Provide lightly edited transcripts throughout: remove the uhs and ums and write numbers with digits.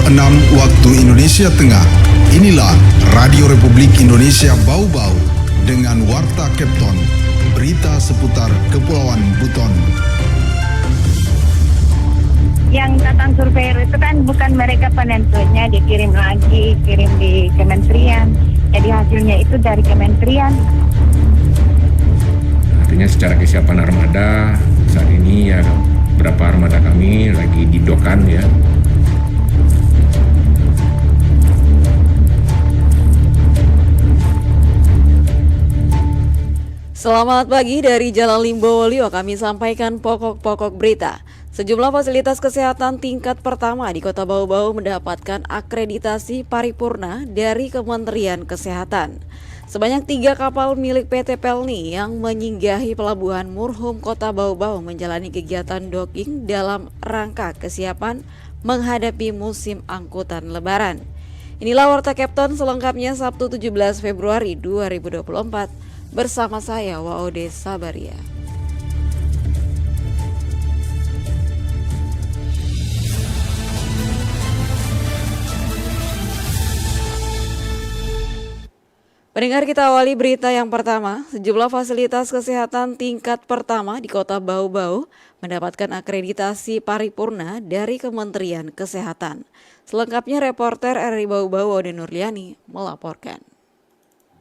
6 waktu Indonesia Tengah. Inilah Radio Republik Indonesia Bau-Bau dengan Warta Kepton, berita seputar Kepulauan Buton. Yang datang surveyor itu kan bukan mereka penentunya, dikirim lagi, kirim di kementerian. Jadi hasilnya itu dari kementerian. Artinya secara kesiapan armada saat ini ya beberapa armada kami lagi di dokan ya. Selamat pagi dari Jalan Limbowolio, kami sampaikan pokok-pokok berita. Sejumlah fasilitas kesehatan tingkat pertama di Kota Bau-Bau mendapatkan akreditasi paripurna dari Kementerian Kesehatan. Sebanyak 3 kapal milik PT Pelni yang menyinggahi Pelabuhan Murhum Kota Bau-Bau menjalani kegiatan docking dalam rangka kesiapan menghadapi musim angkutan Lebaran. Inilah Warta Kepton selengkapnya Sabtu 17 Februari 2024. Bersama saya Waode Sabaria. Pendengar, kita awali berita yang pertama. Sejumlah fasilitas kesehatan tingkat pertama di Kota Bau-Bau mendapatkan akreditasi paripurna dari Kementerian Kesehatan. Selengkapnya reporter RRI Bau-Bau Ode Nurliani melaporkan.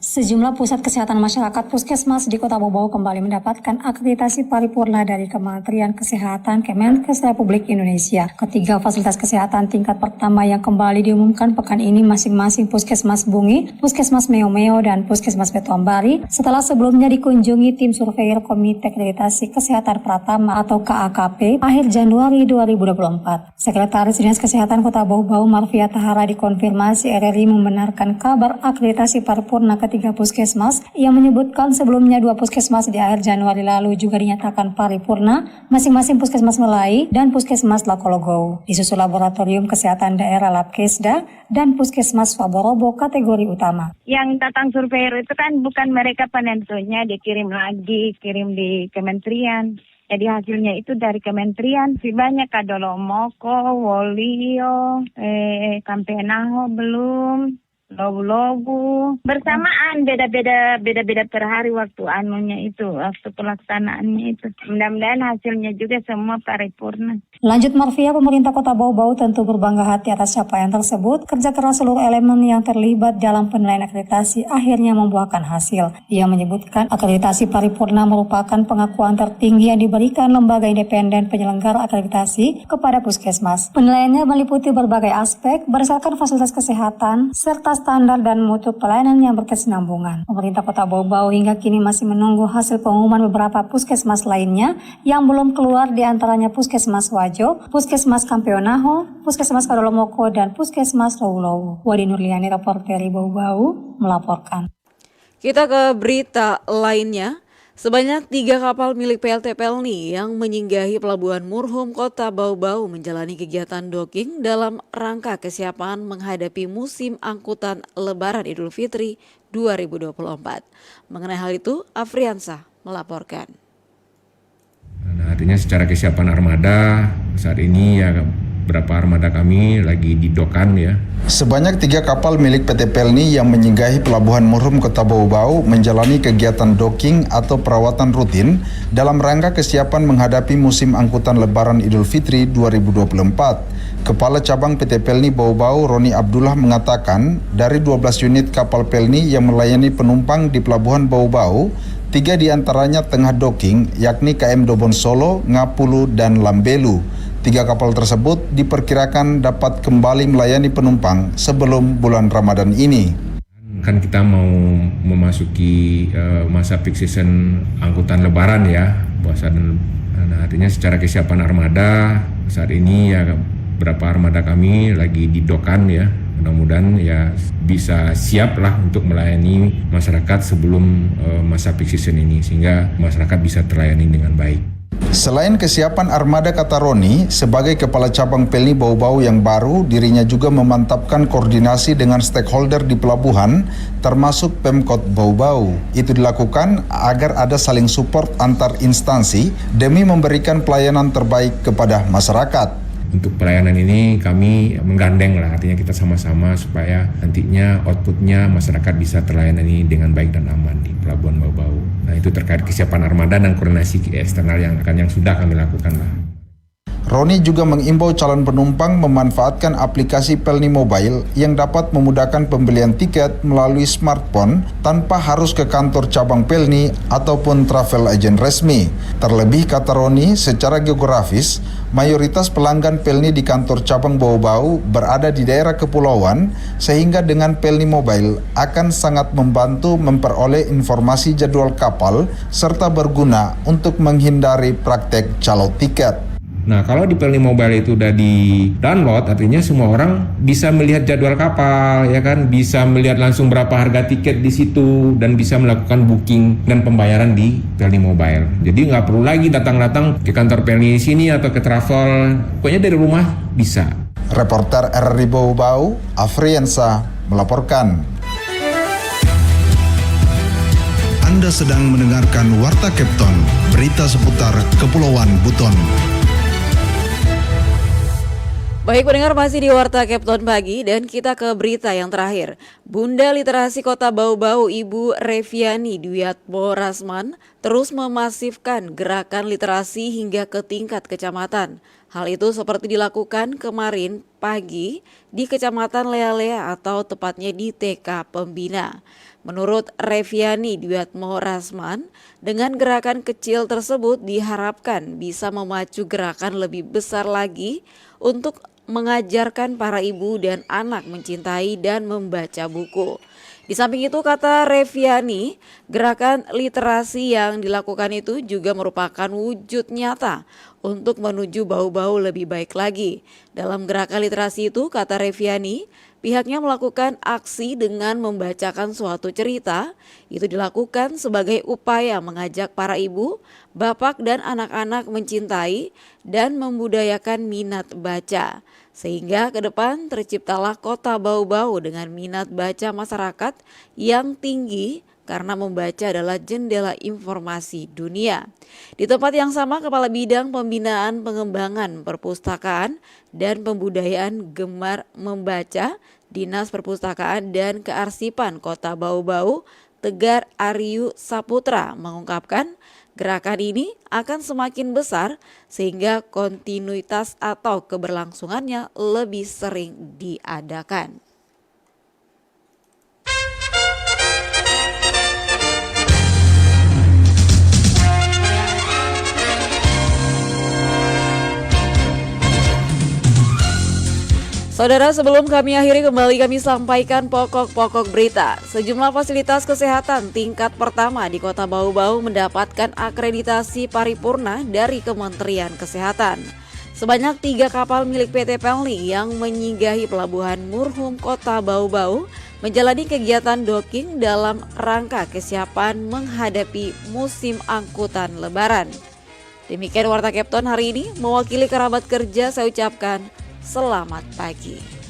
Sejumlah pusat kesehatan masyarakat Puskesmas di Kota Bau-Bau kembali mendapatkan akreditasi paripurna dari Kementerian Kesehatan Kemenkes Republik Indonesia. Ketiga fasilitas kesehatan tingkat pertama yang kembali diumumkan pekan ini masing-masing Puskesmas Bungi, Puskesmas Meo-Meo, dan Puskesmas Betuambari setelah sebelumnya dikunjungi tim surveyor Komite Akreditasi Kesehatan Pratama atau KAKP akhir Januari 2024. Sekretaris Dinas Kesehatan Kota Bau-Bau Marfia Tahara dikonfirmasi RRI membenarkan kabar akreditasi paripurna ketiga puskesmas. Ia menyebutkan sebelumnya 2 puskesmas di akhir Januari lalu juga dinyatakan paripurna, masing-masing Puskesmas Melai dan Puskesmas Lakologo. Disusul Laboratorium Kesehatan Daerah Labkesda dan Puskesmas Faborobo kategori utama. Yang datang surveyor itu kan bukan mereka penentunya, dikirim lagi, kirim di kementerian. Jadi hasilnya itu dari kementerian. Si banyak Kadolomoko, Wolio, Kampenaho belum. Lobu-lobu bersamaan, beda-beda per hari waktu waktu pelaksanaannya itu. Mudah-mudahan hasilnya juga semua paripurna. Lanjut Marfia, pemerintah Kota Bau-Bau tentu berbangga hati atas capaian tersebut. Kerja keras seluruh elemen yang terlibat dalam penilaian akreditasi akhirnya membuahkan hasil. Ia menyebutkan akreditasi paripurna merupakan pengakuan tertinggi yang diberikan lembaga independen penyelenggara akreditasi kepada puskesmas. Penilaiannya meliputi berbagai aspek berdasarkan fasilitas kesehatan serta standar dan mutu pelayanan yang berkesinambungan. Pemerintah Kota Bau-Bau hingga kini masih menunggu hasil pengumuman beberapa puskesmas lainnya yang belum keluar, di antaranya Puskesmas Wajo, Puskesmas Kampeonaho, Puskesmas Kadolomoko, dan Puskesmas Lowu-Lowu. Wadi Nurliani, reporter Bau-Bau, melaporkan. Kita ke berita lainnya. Sebanyak 3 kapal milik PLT Pelni yang menyinggahi Pelabuhan Murhum Kota Bau-Bau menjalani kegiatan docking dalam rangka kesiapan menghadapi musim angkutan Lebaran Idul Fitri 2024. Mengenai hal itu, Afriansah melaporkan. Nah, artinya secara kesiapan armada saat ini ya beberapa armada kami lagi di dokan ya. Sebanyak 3 kapal milik PT Pelni yang menyinggahi Pelabuhan Murhum Kota Bau-Bau menjalani kegiatan docking atau perawatan rutin dalam rangka kesiapan menghadapi musim angkutan Lebaran Idul Fitri 2024. Kepala Cabang PT Pelni Bau-Bau Roni Abdullah mengatakan dari 12 unit kapal Pelni yang melayani penumpang di Pelabuhan Bau-Bau, 3 diantaranya tengah docking, yakni KM Dobon Solo, Ngapulu, dan Lambelu. 3 kapal tersebut diperkirakan dapat kembali melayani penumpang sebelum bulan Ramadan ini. Kan kita mau memasuki masa peak season angkutan Lebaran ya, nah, artinya secara kesiapan armada saat ini ya beberapa armada kami lagi di dokan ya. Mudah-mudahan ya bisa siap lah untuk melayani masyarakat sebelum masa peak season ini, sehingga masyarakat bisa terlayani dengan baik. Selain kesiapan armada, kata Roni, sebagai Kepala Cabang Pelni Bau-Bau yang baru, dirinya juga memantapkan koordinasi dengan stakeholder di pelabuhan, termasuk Pemkot Bau-Bau. Itu dilakukan agar ada saling support antar instansi demi memberikan pelayanan terbaik kepada masyarakat. Untuk pelayanan ini kami menggandeng lah, artinya kita sama-sama supaya nantinya outputnya masyarakat bisa terlayani dengan baik dan aman di Pelabuhan Bau-Bau. Nah itu terkait kesiapan armada dan koordinasi eksternal yang sudah kami lakukan lah. Roni juga mengimbau calon penumpang memanfaatkan aplikasi Pelni Mobile yang dapat memudahkan pembelian tiket melalui smartphone tanpa harus ke kantor cabang Pelni ataupun travel agent resmi. Terlebih, kata Roni, secara geografis, mayoritas pelanggan Pelni di kantor cabang Bau-Bau berada di daerah kepulauan, sehingga dengan Pelni Mobile akan sangat membantu memperoleh informasi jadwal kapal serta berguna untuk menghindari praktek calo tiket. Nah, kalau di Pelni Mobile itu udah di-download, artinya semua orang bisa melihat jadwal kapal, ya kan, bisa melihat langsung berapa harga tiket di situ dan bisa melakukan booking dan pembayaran di Pelni Mobile. Jadi nggak perlu lagi datang-datang ke kantor Pelni sini atau ke travel, pokoknya dari rumah bisa. Reporter RRI Bau-Bau, Afriensa melaporkan. Anda sedang mendengarkan Warta Kepton, berita seputar Kepulauan Buton. Baik pendengar, masih di Warta Kepton Pagi dan kita ke berita yang terakhir. Bunda Literasi Kota Bau-Bau Ibu Reviani Dwiatmo Rasman terus memasifkan gerakan literasi hingga ke tingkat kecamatan. Hal itu seperti dilakukan kemarin pagi di Kecamatan Lea-Lea atau tepatnya di TK Pembina. Menurut Reviani Dwiatmo Rasman, dengan gerakan kecil tersebut diharapkan bisa memacu gerakan lebih besar lagi untuk mengajarkan para ibu dan anak mencintai dan membaca buku. Di samping itu, kata Reviani, gerakan literasi yang dilakukan itu juga merupakan wujud nyata untuk menuju Bau-Bau lebih baik lagi. Dalam gerakan literasi itu, kata Reviani, pihaknya melakukan aksi dengan membacakan suatu cerita. Itu dilakukan sebagai upaya mengajak para ibu, bapak dan anak-anak mencintai dan membudayakan minat baca. Sehingga ke depan terciptalah Kota Bau-Bau dengan minat baca masyarakat yang tinggi karena membaca adalah jendela informasi dunia. Di tempat yang sama, Kepala Bidang Pembinaan Pengembangan Perpustakaan dan Pembudayaan Gemar Membaca Dinas Perpustakaan dan Kearsipan Kota Bau-Bau, Tegar Aryu Saputra mengungkapkan gerakan ini akan semakin besar sehingga kontinuitas atau keberlangsungannya lebih sering diadakan. Saudara, sebelum kami akhiri, kembali kami sampaikan pokok-pokok berita. Sejumlah fasilitas kesehatan tingkat pertama di Kota Bau-Bau mendapatkan akreditasi paripurna dari Kementerian Kesehatan. Sebanyak 3 kapal milik PT Pelni yang menyinggahi Pelabuhan Murhum Kota Bau-Bau menjalani kegiatan docking dalam rangka kesiapan menghadapi musim angkutan Lebaran. Demikian Warta Kepton hari ini, mewakili kerabat kerja saya ucapkan selamat pagi.